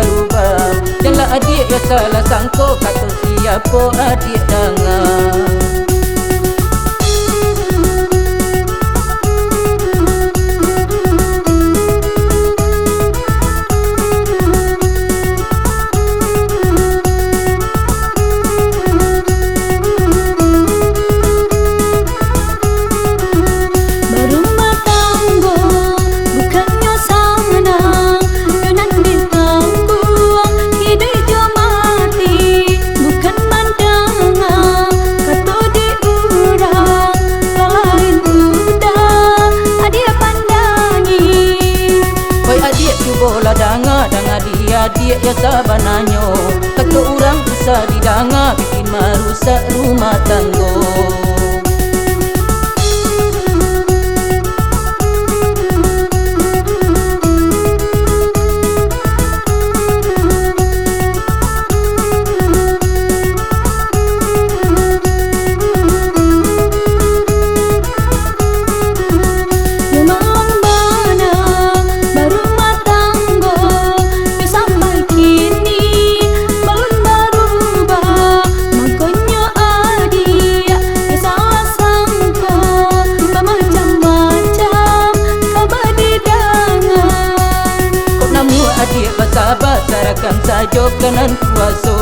berubah. Janganlah adik ya salah sangko, kata siapa adik dengar. Bola danga dia ya sabananyo, kata orang usah didanga bikin merusak rumah tangga. Adik bersabar, sarakan saja kanan kuasa.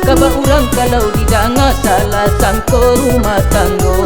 Kabar orang kalau didanga salah sangka rumah tangga.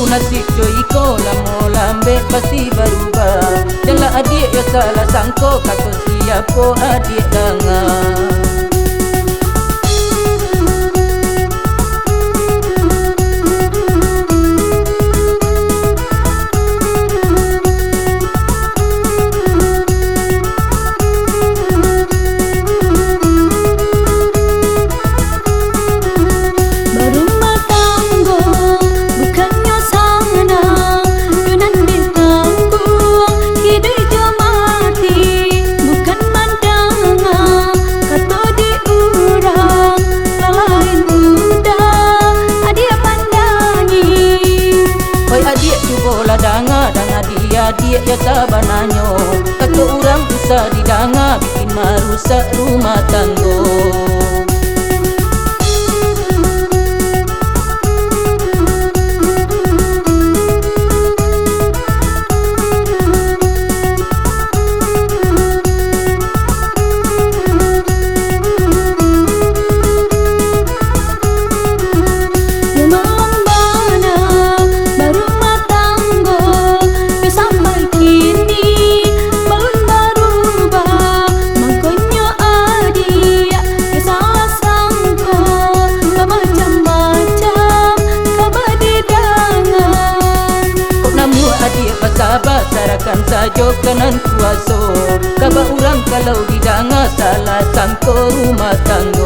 Nasib joiko lamo lambe pasti berubah. Janganlah adik ya salah sangko, kata siapa adik dengar. Dia ya sabananyo, kata orang usah didanga bikin merusak rumah tangga. Adik bersabar, sarakan saja kanan kuasa. Kabar orang kalau didanga salah sangka rumah tangga.